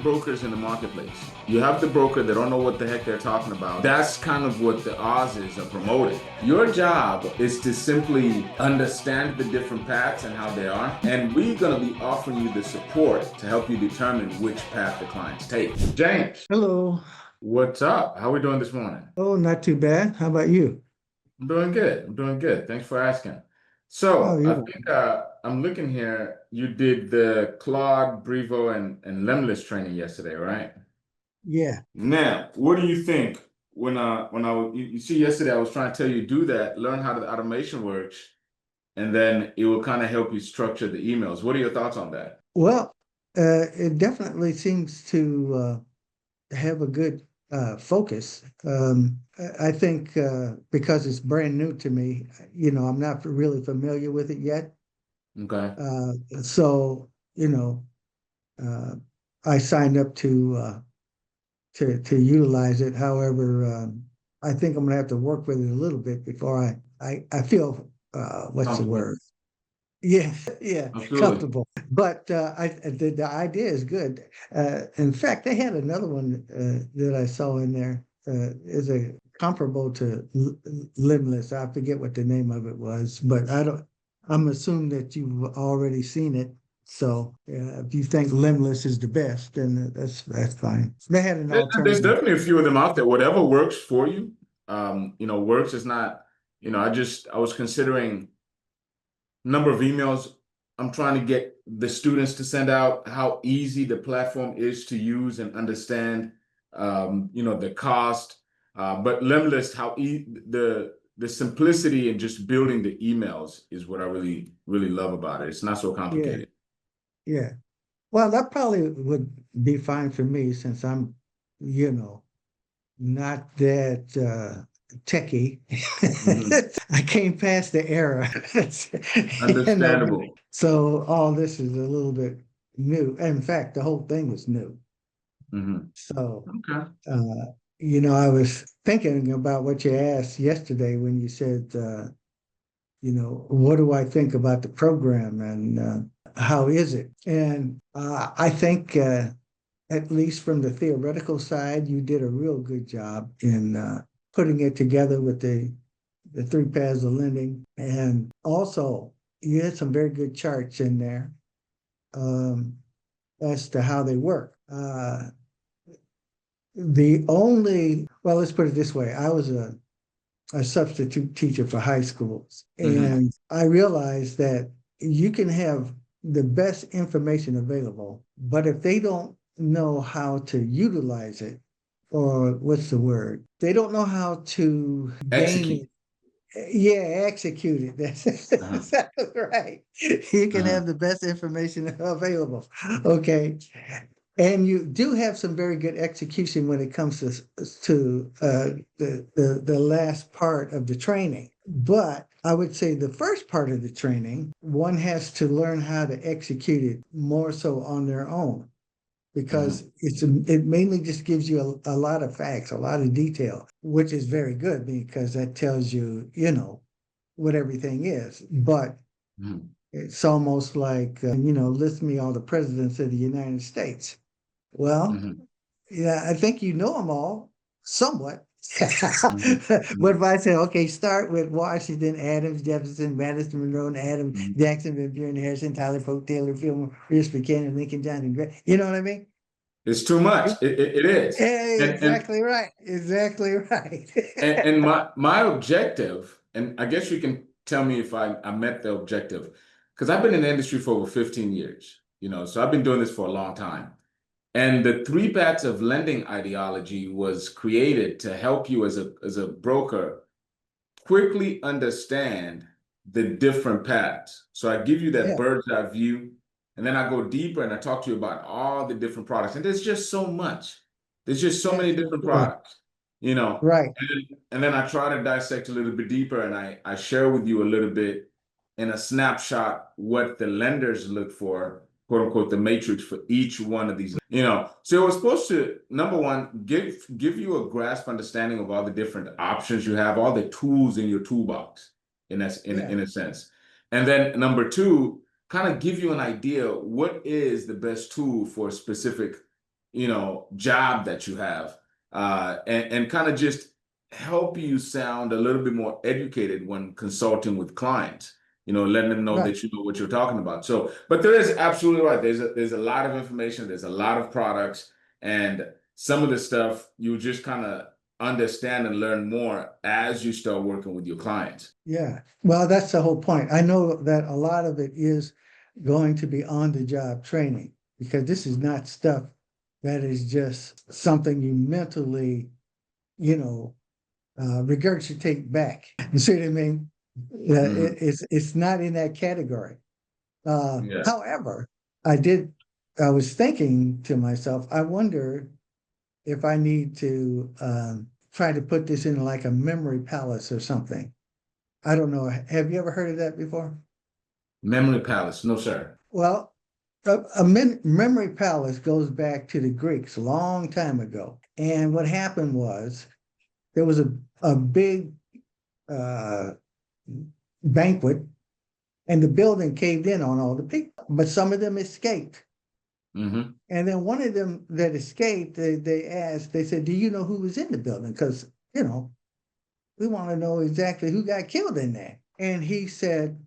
brokers in the marketplace. You have the broker that don't know what the heck they're talking about. That's kind of what the Aussies are promoting. Your job is to simply understand the different paths and how they are, and we're going to be offering you the support to help you determine which path the clients take. James, Hello. what's up? How are we doing this morning? Oh, not too bad. How about you? I'm doing good. I'm doing good. Thanks for asking. Oh, So I you. think I'm looking here. You did the Claude, Brevo, and Lemlist training yesterday, right? Yeah. Now, what do you think you see yesterday I was trying to tell you do that, learn how the automation works, and then it will kind of help you structure the emails. What are your thoughts on that? Well, it definitely seems to have a good focus. I think because it's brand new to me, I'm not really familiar with it yet. Okay. So, uh, I signed up to utilize it. However, I think I'm gonna have to work with it a little bit before I feel what's the Comfortable. word? Yeah, yeah, Absolutely. comfortable. But the idea is good. In fact, they had another one that I saw in there. Is a comparable to Limitless. I forget what the name of it was, but I don't. I'm assuming that you've already seen it. So if you think Limitless is the best, then that's fine. They had an There's alternative. definitely a few of them out there. Whatever works for you, works is not, I was considering number of emails I'm trying to get the students to send out, how easy the platform is to use and understand, the cost. But Lemlist, the simplicity and just building the emails is what I really, really love about it. It's not so Yeah, complicated. yeah. Well, that probably would be fine for me since I'm, you know, not that techie. Mhm. I came past the era. Understandable. So all this is a little bit new. In fact, the whole thing was new. Mhm. So, Okay. uh, I was thinking about what you asked yesterday when you said, what do I think about the program and how is it? And I think at least from the theoretical side, you did a real good job in putting it together with the three paths of lending. And also, you had some very good charts in there um, as to how they work. Well, let's put it this way. I was a substitute teacher for high schools, Hmm. and I realized that you can have the best information available, but if they don't know how to utilize it, or what's the word? They don't know how to gain Execute. it. Yeah, execute it. That's Uh-huh. exactly right. You can Uh-huh. have the best information available. Okay. And you do have some very good execution when it comes to the last part of the training. But I would say the first part of the training, one has to learn how to execute it more so on their own because Mhm. it mainly just gives you a lot of facts, a lot of detail, which is very good because that tells you, what everything is. But Mhm. it's almost like, list me all the presidents of the United States. Well, Mhm. yeah, I think you know them all somewhat. Mhm. But Mhm. if I say, okay, start with Washington, Adams, Jefferson, Madison, Monroe, and Adams, Mhm. Jackson, Van Buren, Harrison, Tyler, Polk, Taylor, Fillmore, Pierce, Buchanan, Lincoln, Johnson, Gray. You know what I mean? It's too much. It is. And and Exactly right. Exactly right. and my objective, and I guess you can tell me if I met the objective, because I've been in the industry for over 15 years, so I've been doing this for a long time. And the three paths of lending ideology was created to help you as a broker quickly understand the different paths. So I give you that Yeah, bird's eye view, and then I go deeper and I talk to you about all the different products. And there's just so much. There's just so yes, many for different sure. products, you know. Right. And then I try to dissect a little bit deeper and I share with you a little bit in a snapshot what the lenders look for, quote unquote, the matrix for each one of these. So it was supposed to, number one, give you a grasp understanding of all the different options you have, all the tools in your toolbox, Yeah. in a sense. And then number two, kind of give you an idea what is the best tool for a specific job that you have, and kind of just help you sound a little bit more educated when consulting with clients, letting them know Right. that you know what you're talking about. So, but there is absolutely right. There's a lot of information, there's a lot of products, and some of the stuff you just kind of understand and learn more as you start working with your clients. Yeah. Well, that's the whole point. I know that a lot of it is going to be on the job training because this is not stuff that is just something you mentally, you know, regurgitate back. You see what I mean? Mhm. It's not in that category. Yeah. However, I was thinking to myself, I wonder if I need to try to put this in like a memory palace or something. I don't know. Have you ever heard of that before? Memory Palace, no sir. Well, memory palace goes back to the Greeks a long time ago. And what happened was there was a big uh, banquet and the building caved in on all the people, but some of them escaped. Hmm. And then one of them that escaped, they asked, they said, "Do you know who was in the building? Because, we want to know exactly who got killed in there." And he said,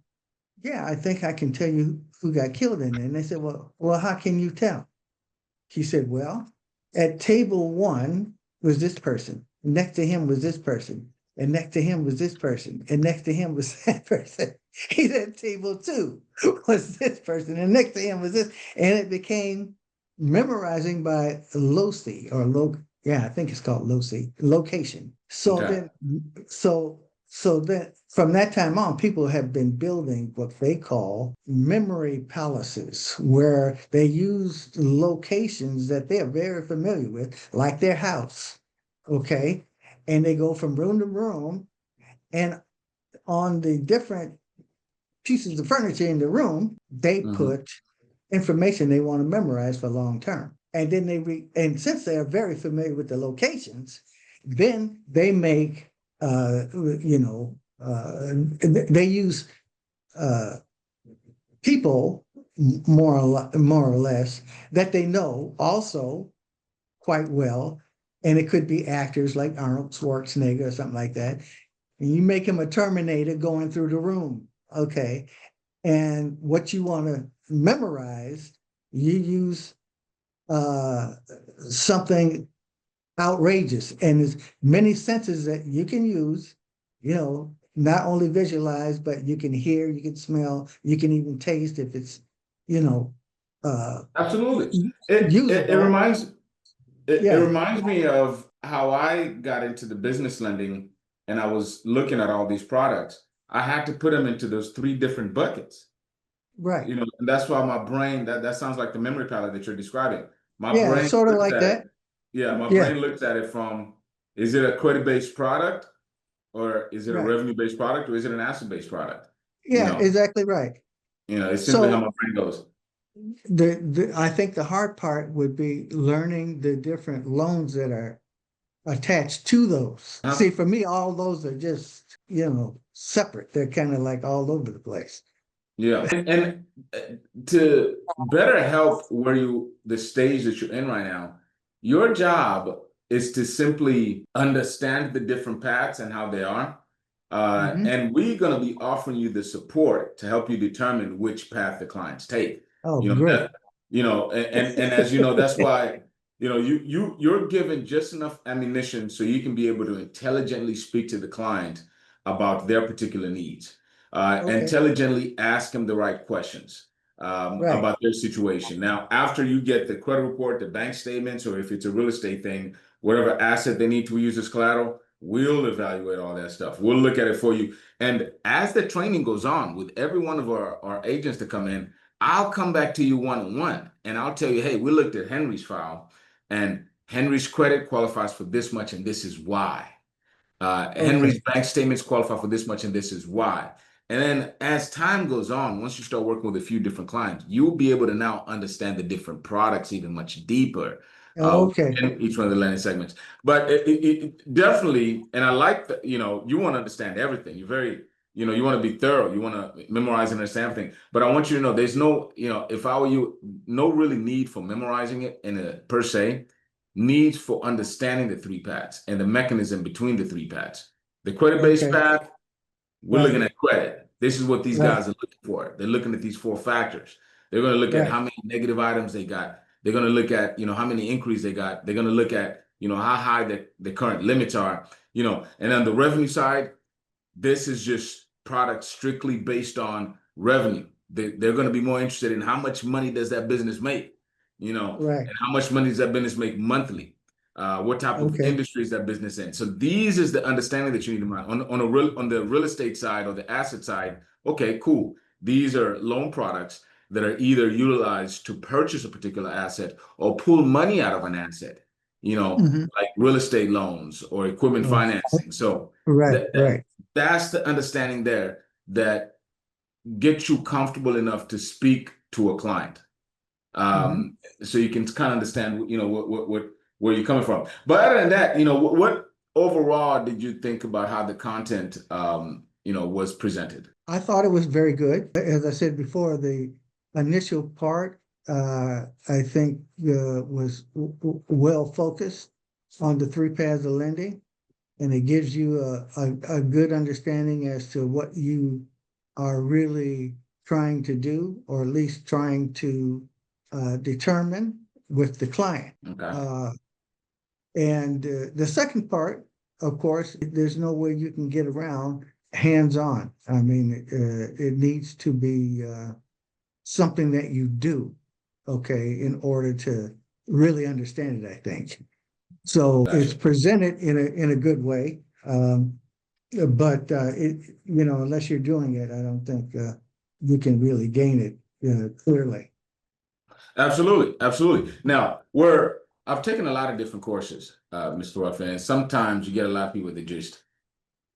"Yeah, I think I can tell you who got killed in there." And they said, "Well, how can you tell?" He said, "Well, at table one was this person. Next to him was this person. And next to him was this person. And next to him was that person." He said, "Table two was this person. And next to him was this." And it became memorizing by loci or yeah, I think it's called loci, location. Okay. So then from that time on, people have been building what they call memory palaces, where they use locations that they're very familiar with, like their house. Okay. And they go from room to room, and on the different pieces of furniture in the room, they Hmm. put information they want to memorize for long term. And then and since they are very familiar with the locations, then they make they use uh, people more or less that they know also quite well, and it could be actors like Arnold Schwarzenegger or something like that. And you make him a Terminator going through the room, okay? And what you want to memorize, you use uh, something outrageous, and there's many senses that you can use, not only visualize, but you can hear, you can smell, you can even taste if it's, you know, uh, Absolutely. It usable. reminds it Yeah, reminds me of how I got into the business lending and I was looking at all these products. I had to put them into those three different buckets. right. And that's why my brain, that sounds like the memory palette that you're describing. My Yeah, brain sort of looks like at it, that. yeah, my Yeah, brain looks at it from, is it a credit-based product, or is it a right. revenue-based product, or is it an asset-based product? You Yeah, know, exactly right. it's simply how So my brain goes. I think the hard part would be learning the different loans that are attached to those. See, Huh? for me, all those are just, separate. They're kind of like all over the place. Yeah. And to better help the stage that you're in right now, your job is to simply understand the different paths and how they are. Hmm. And we're going to be offering you the support to help you determine which path the clients take. Oh, You know, great. that, and as you know, that's why, you're given just enough ammunition so you can be able to intelligently speak to the client about their particular needs, Okay. intelligently ask them the right questions Right. about their situation. Now, after you get the credit report, the bank statements, or if it's a real estate thing, whatever asset they need to use as collateral, we'll evaluate all that stuff. We'll look at it for you. And as the training goes on with every one of our agents to come in, I'll come back to you one on one and I'll tell you, hey, we looked at Henry's file and Henry's credit qualifies for this much and this is why. Henry's Okay. bank statements qualify for this much, and this is why. And then as time goes on, once you start working with a few different clients, you'll be able to now understand the different products even much deeper Okay. in each one of the lending segments. But it definitely, and I like that, you want to understand everything. You're very you want to be thorough. You want to memorize and understand everything. But I want you to know there's no, if I were you, no really need for memorizing it per se, needs for understanding the three paths and the mechanism between the three paths. The credit-based Okay. path, we're Right. looking at credit. This is what these Right. guys are looking for. They're looking at these four factors. They're going to look at Right. how many negative items they got. They're going to look at, how many inquiries they got. They're going to look at, how high the current limits are, and on the revenue side, this is just products strictly based on revenue. They're going to be more interested in how much money does that business make, Right. and how much money does that business make monthly? What type of Okay. industry is that business in? So these is the understanding that you need to mind on the real estate side or the asset side. Okay, cool. These are loan products that are either utilized to purchase a particular asset or pull money out of an asset. Hmm. Like real estate loans or equipment financing. So Right. that, that Right. that's the understanding there that gets you comfortable enough to speak to a client. Hmm. So you can kind of understand, what where you're coming from. But other than that, what overall did you think about how the content, was presented? I thought it was very good. As I said before, the initial part, I think, was well focused on the three paths of lending, and it gives you a good understanding as to what you are really trying to do, or at least trying to determine with the client. Okay. Uh, and the second part, of course, there's no way you can get around hands-on. I mean, it needs to be something that you do, okay, in order to really understand it, I think. So it's Gotcha. presented in a good way. But unless you're doing it, I don't think you can really gain it clearly. Absolutely, absolutely. Now, I've taken a lot of different courses, Mr. Ruffin, and sometimes you get a lot of people that just,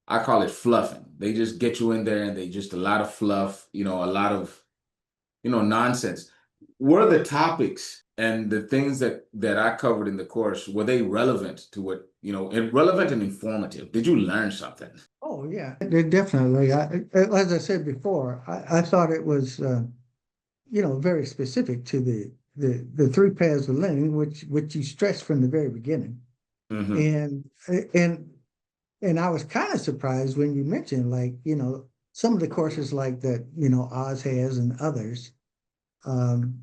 I call it fluffing. They just get you in there and they just a lot of fluff, a lot of, nonsense. Were the topics and the things that I covered in the course, were they relevant to what, relevant and informative? Did you learn something? Oh yeah, definitely. As I said before, I thought it was very specific to the three paths of lending, which you stressed from the very beginning. Hmm. And and and I was kind of surprised when you mentioned, like, some of the courses like that, Oz has and others, um,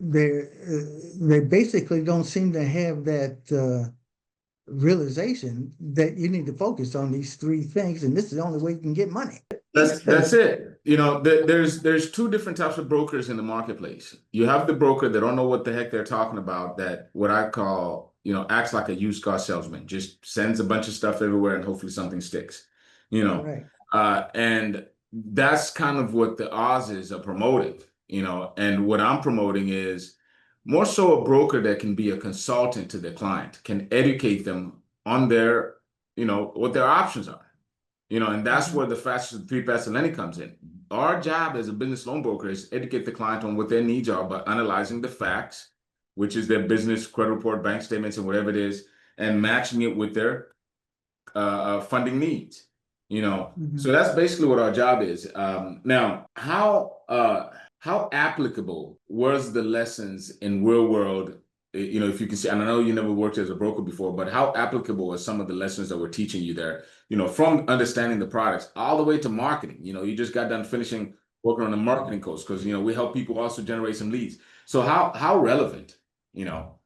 they basically don't seem to have that realization that you need to focus on these three things, and this is the only way you can get money. That's it. There's two different types of brokers in the marketplace. You have the broker that don't know what the heck they're talking about, that what I call, acts like a used car salesman, just sends a bunch of stuff everywhere and hopefully something sticks. You know, Right. and that's kind of what the Oz's are promoting, and what I'm promoting is more so a broker that can be a consultant to the client, can educate them on their, what their options are. And that's Mhm. where the fastest three paths of lending comes in. Our job as a business loan broker is educate the client on what their needs are by analyzing the facts, which is their business credit report, bank statements, and whatever it is, and matching it with their funding needs. So Mhm. that's basically what our job is. Now, how applicable was the lessons in real world? If you can see, and I know you never worked as a broker before, but how applicable are some of the lessons that we're teaching you there? From understanding the products all the way to marketing. You just got done finishing working on the marketing course because we help people also generate some leads. So how relevant, you know,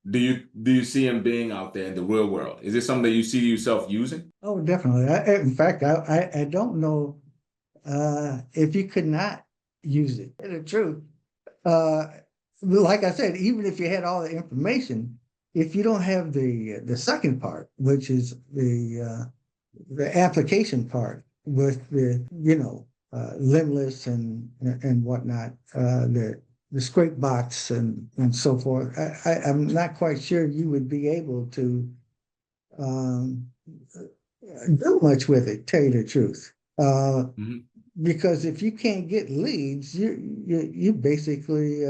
do you see him being out there in the real world? Is this something that you see yourself using? Oh, definitely. In fact, I don't know if you could not use it. The truth. Uh, like I said, even if you had all the information, if you don't have the second part, which is the application part with the limbless and whatnot, the scrape box and so forth, I'm not quite sure you would be able to um, do much with it. Tell you the truth. Mhm. Because if you can't get leads, you basically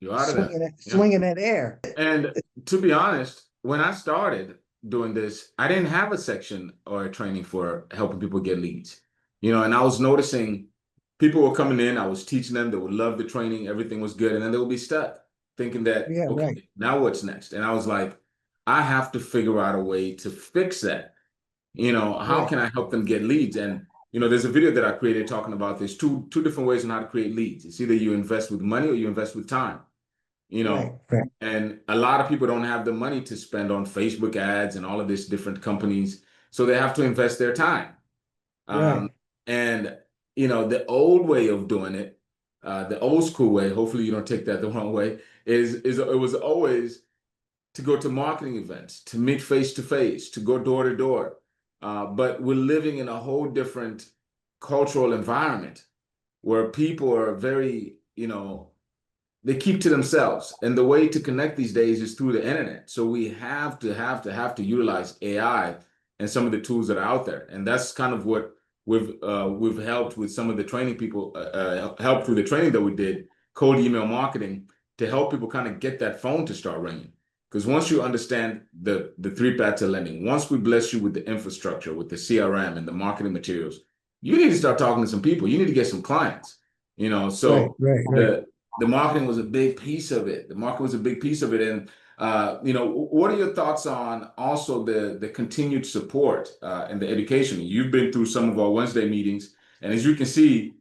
You're out of there. Yeah. swinging that air. And to be honest, when I started doing this, I didn't have a section or a training for helping people get leads. And I was noticing people were coming in, I was teaching them, they would love the training, everything was good, and then they would be stuck thinking that, Yeah, right. okay, now what's next? And I was like, I have to figure out a way to fix that. How Right. can I help them get leads? And there's a video that I created talking about this two different ways on how to create leads. It's either you invest with money or you invest with time. you Right. know, Right. and a lot of people don't have the money to spend on Facebook ads and all of these different companies, so they have to invest their time. Um, Right. and the old way of doing it, the old school way, hopefully you don't take that the wrong way, is it was always to go to marketing events, to meet face to face, to go door to door. But we're living in a whole different cultural environment where people are very, they keep to themselves. And the way to connect these days is through the internet. So we have to utilize AI and some of the tools that are out there. And that's kind of what we've helped with some of the training people helped through the training that we did, cold email marketing, to help people kind of get that phone to start ringing. Because once you understand the three paths of lending, once we bless you with the infrastructure, with the CRM and the marketing materials, you need to start talking to some people. You need to get some clients. Right. So Right. Right. the marketing was a big piece of it. The market was a big piece of it. And what are your thoughts on also the continued support and the education? You've been through some of our Wednesday meetings, and as you can see,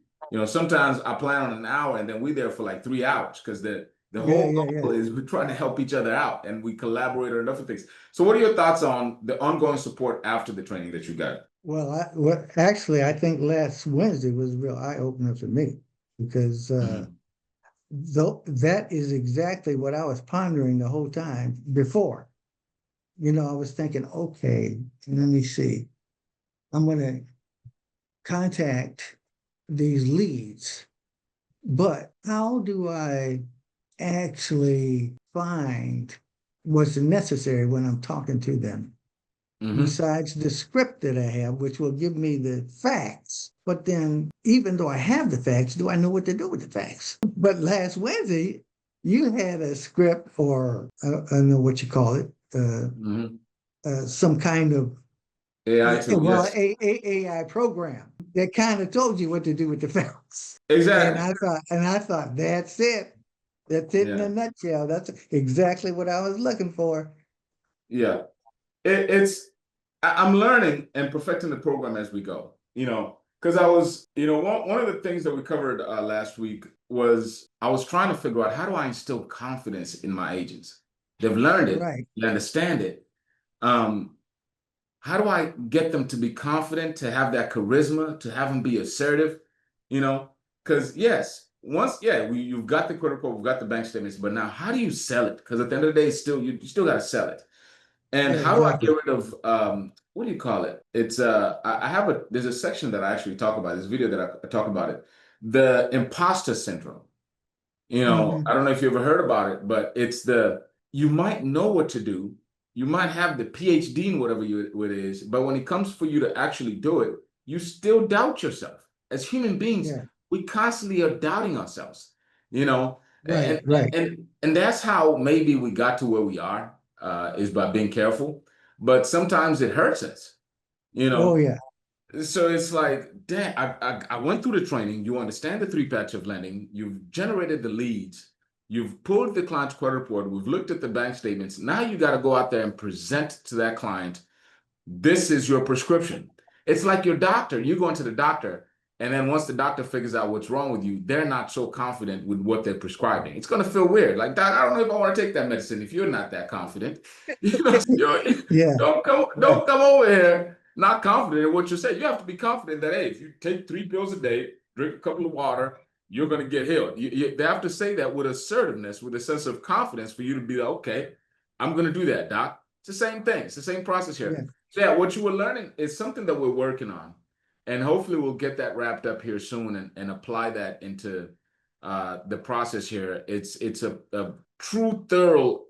sometimes I plan on an hour and then we're there for like 3 hours because the Yeah. whole Yeah. goal Yeah. is we're trying to help each other out and we collaborate on different things. So what are your thoughts on the ongoing support after the training that you got? Actually, I think last Wednesday was a real eye opener for me because Mhm. though that is exactly what I was pondering the whole time before. I was thinking, okay, let me see. I'm going to contact these leads, but how do I actually find what's necessary when I'm talking to them? Hmm. Besides the script that I have, which will give me the facts. But then, even though I have the facts, do I know what to do with the facts? But last Wednesday, you had a script, or I don't know what you call it, Hmm. some kind of AI tool, well, yes. AI program that kind of told you what to do with the facts. And Exactly. I thought, that's it. That's it in a Yeah. nutshell. That's exactly what I was looking for. Yeah. It's I'm learning and perfecting the program as we go. Because I was, one of the things that we covered last week was I was trying to figure out how do I instill confidence in my agents. They've learned it, Right, they understand it. Um, how do I get them to be confident, to have that charisma, to have them be assertive? You know, because yes, you've got the credit report, we've got the bank statements, but now how do you sell it? Because at the end of the day, it's still you still got to sell it. And yeah, how do I get exactly. rid of what do you call it? It's I have there's a section that I actually talk about, this video that I talk about it. The imposter syndrome. I Hmm. don't know if you ever heard about it, but it's you might know what to do. You might have the PhD in whatever what it is, but when it comes for you to actually do it, you still doubt yourself. As human beings, Yeah, we constantly are doubting ourselves, you know, right, and right. and that's how maybe we got to where we are, is by being careful. But sometimes it hurts us, you Oh know. yeah. So it's like, damn, I went through the training. You understand the three patch of lending. You've generated the leads. You've pulled the client's credit report. We've looked at the bank statements. Now you got to go out there and present to that client, this is your prescription. It's like your doctor. You go into the doctor, and then once the doctor figures out what's wrong with you, they're not so confident with what they're prescribing. It's going to feel weird. Like, doc, I don't know if I want to take that medicine if you're not that confident. Yeah, right. Don't come over here not confident in what you're saying. You have to be confident that, hey, if you take 3 pills a day, drink a couple of water, you're going to get healed. They have to say that with assertiveness, with a sense of confidence for you to be like, okay, I'm going to do that, doc. It's the same thing. It's the same process here. Yeah, So yeah, what you were learning is something that we're working on. And hopefully we'll get that wrapped up here soon and apply that into the process here. It's a true thorough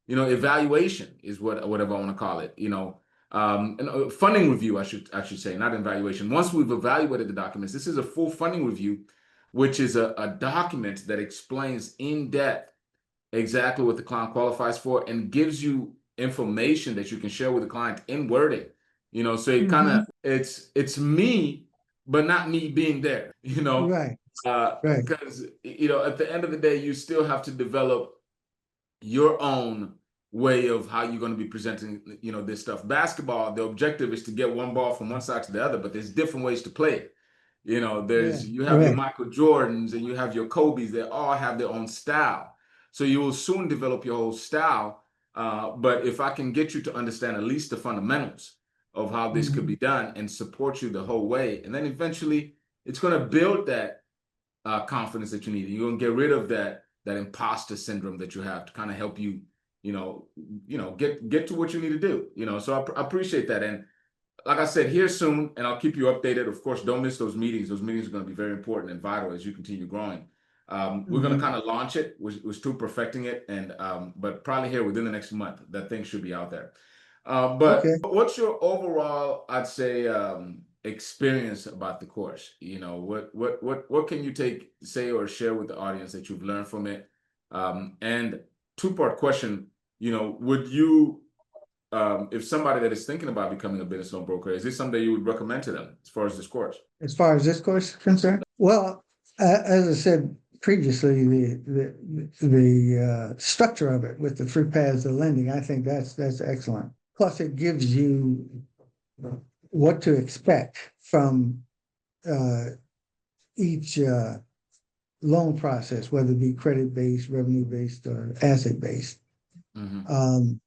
evaluation is whatever I want to call it. And a funding review, I should say, not evaluation. Once we've evaluated the documents, this is a full funding review, which is a document that explains in depth exactly what the client qualifies for and gives you information that you can share with the client in wording. So it kind hmm of it's me but not me being there, Right, right. because at the end of the day, you still have to develop your own way of how you're going to be presenting, this stuff. Basketball, the objective is to get one ball from one side to the other, but there's different ways to play it. Yeah, You have your right. Michael Jordans and you have your Kobe's. They all have their own style. So you will soon develop your whole style. But if I can get you to understand at least the fundamentals of how this could Mhm. be done and support you the whole way, and then eventually it's going to build that confidence that you need. You're gonna get rid of that imposter syndrome that you have to kind of help you, get to what you need to do. So I appreciate that, and like I said, here soon, and I'll keep you updated. Of course, don't miss those meetings. Those meetings are going to be very important and vital as you continue growing. We're going to Mhm. kind of launch it. We're still perfecting it, and but probably here within the next month, that thing should be out there. But Okay. what's your overall, I'd say, experience about the course? What can you say, or share with the audience that you've learned from it? And two-part question, would you, if somebody that is thinking about becoming a business loan broker, is this something you would recommend to them as far as this course? As far as this course is concerned, well, as I said previously, the structure of it with the three paths of lending, I think that's excellent. Plus, it gives you what to expect from uh, each loan process, whether it be credit-based, revenue-based, or asset-based. Hmm. Um,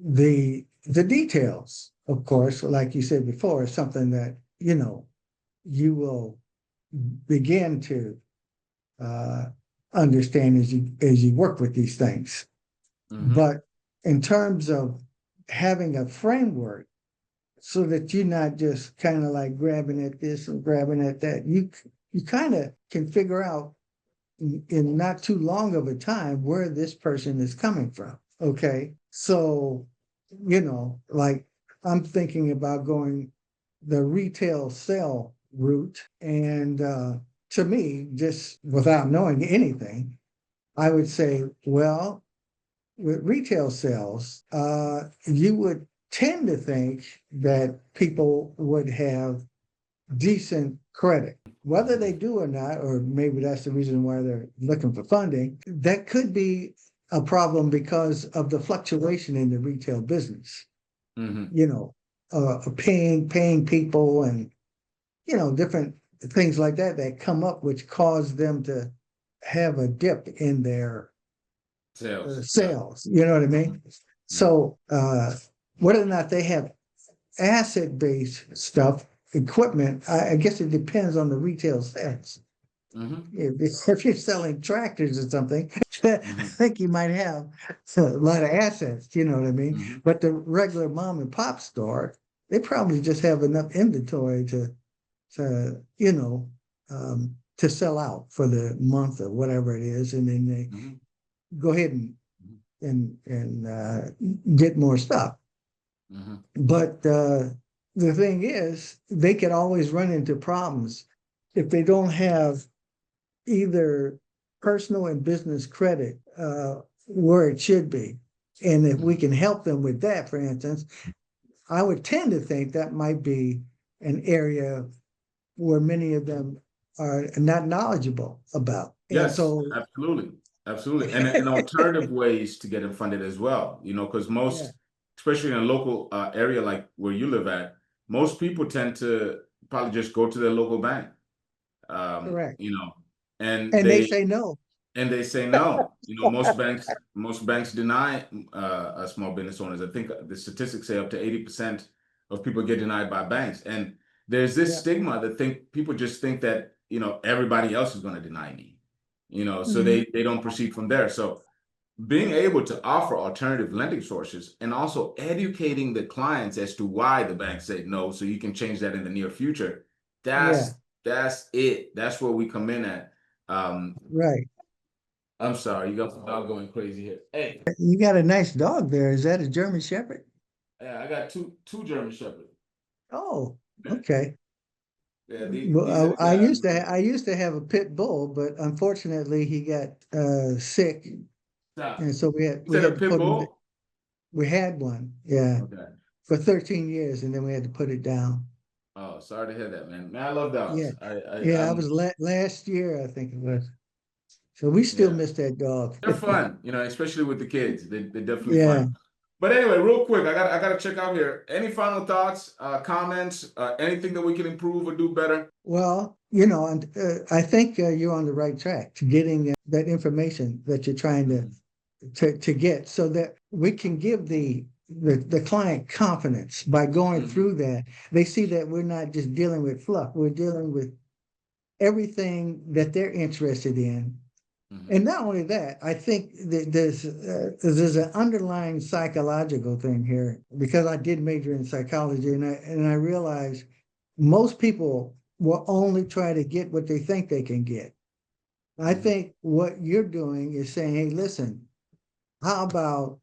the details, of course, like you said before, is something that you will begin to uh, understand as you work with these things. Hmm. But in terms of having a framework, so that you're not just kind of like grabbing at this and grabbing at that, you kind of can figure out in not too long of a time where this person is coming from. Okay. So, like I'm thinking about going the retail sell route. And to me, just without knowing anything, I would say, well, with retail sales, you would tend to think that people would have decent credit. Whether they do or not, or maybe that's the reason why they're looking for funding, that could be a problem because of the fluctuation in the retail business. Hmm. You know, paying people and different things like that come up, which cause them to have a dip in their Sales. Yeah. sales. You know what I Hmm. mean? Yeah. So whether or not they have asset-based stuff, equipment, I guess it depends on the retail sales. Hmm. If you're selling tractors or something, I Hmm. think you might have a lot of assets, you know what I mean? Hmm. But the regular mom and pop store, they probably just have enough inventory to sell out for the month or whatever it is, and then they Hmm. go ahead and get more stuff. Hmm. But the thing is, they can always run into problems if they don't have either personal and business credit where it should be. And if we Hmm. can help them with that, for instance, I would tend to think that might be an area where many of them are not knowledgeable about. And Yes, so, absolutely. Absolutely. And alternative ways to get it funded as well, because yeah, most, especially in a local area like where you live at, most people tend to probably just go to their local bank, um, correct. you know, and And they they say no. and they say no. Most banks deny small business owners. I think the statistics say up to 80% of people get denied by banks. And there's this Yeah. stigma that people just think that, everybody else is going to deny me, so Mhm. they don't proceed from there. So being able to offer alternative lending sources and also educating the clients as to why the bank said no, so you can change that in the near future. Yeah, That's it. That's where we come in at. Um, right. I'm sorry, you got the dog going crazy here. Hey, You got a nice dog there. Is that a German Shepherd? yeah, I got two German Shepherds. Oh, Yeah, okay. yeah, these are Well, the guys. I used to have a pit bull, but unfortunately he got sick, Stop. and so You we said a had to pit put him. bull? We had one, yeah, Okay. for 13 years, and then we had to put it down. Oh, sorry to hear that, man. Man, I love Yeah, dogs. yeah, I was last year, I think it was. So we still Yeah, miss that dog. they're fun, especially with the kids. They're definitely Yeah. fun. But anyway, real quick, I gotta check out here. Any final thoughts, comments, anything that we can improve or do better? Well, and I think you're on the right track to getting that information that you're trying Mhm, to get, so that we can give the client confidence by going mhm, through that. They see that we're not just dealing with fluff, we're dealing with everything that they're interested in. mhm, And not only that, I think that there's an underlying psychological thing here, because I did major in psychology, and I realized most people will only try to get what they think they can get. I mhm, think what you're doing is saying, hey, listen, how about,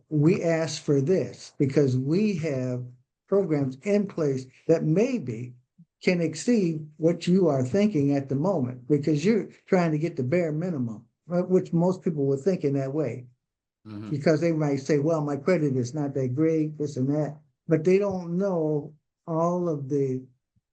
we ask for this because we have programs in place that maybe can exceed what you are thinking at the moment, because you're trying to get the bare minimum, right, which most people would think in that way, mhm, because they might say, well, my credit is not that great, this and that, but they don't know all of the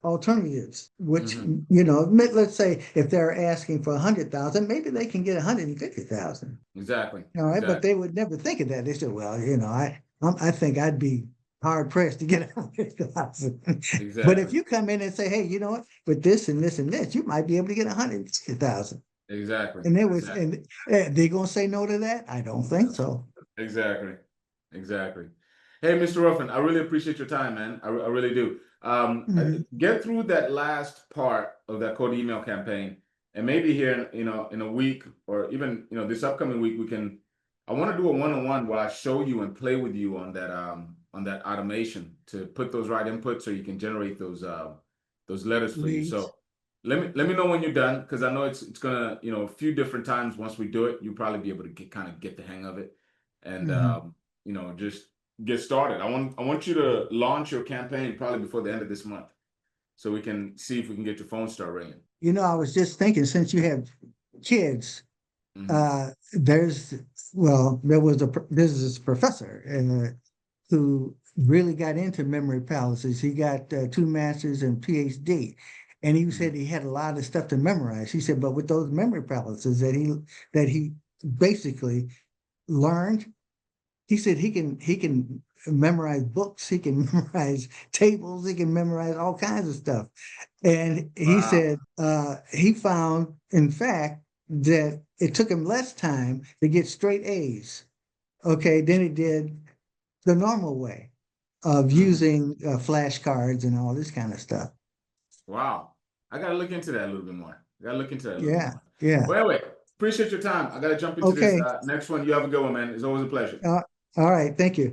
alternatives, which, mhm. let's say if they're asking for 100,000, maybe they can get 150,000. Exactly, All right, but exactly, they would never think of that. They said, well, I think I'd be hard pressed to get 100,000. But if exactly, you come in and say, hey, you know what, with this and this and this, you might be able to get 150,000. exactly, And it was, exactly. and they gonna say no to that? I don't think so. Exactly. Exactly. Hey, Mr. Ruffin, I really appreciate your time, man. I really do. Mhm. Get through that last part of that code email campaign, and maybe here, in a week or even, this upcoming week, I want to do a one-on-one where I show you and play with you on that automation to put those right inputs so you can generate those letters for you. Leads. So let me know when you're done, because I know it's gonna, a few different times once we do it, you'll probably be able to get the hang of it and Mhm. just get started. I want you to launch your campaign probably before the end of this month, so we can see if we can get your phone start ringing. I was just thinking, since you have kids, Hmm. there's, well, there was a business professor who really got into memory palaces. He got two masters and PhD, and he said Hmm. he had a lot of stuff to memorize. He said, but with those memory palaces that he basically learned, he said he can memorize books, he can memorize tables, he can memorize all kinds of stuff. And he Wow. said he found, in fact, that it took him less time to get straight A's, okay, than it did the normal way of Hmm. using flashcards and all this kind of stuff. Wow. I gotta look into that a little bit more. I gotta look into that a little bit Yeah, more. yeah. Well, anyway, appreciate your time. I gotta jump into this Okay. next one. You have a good one, man. It's always a pleasure. Uh, all right. Thank you.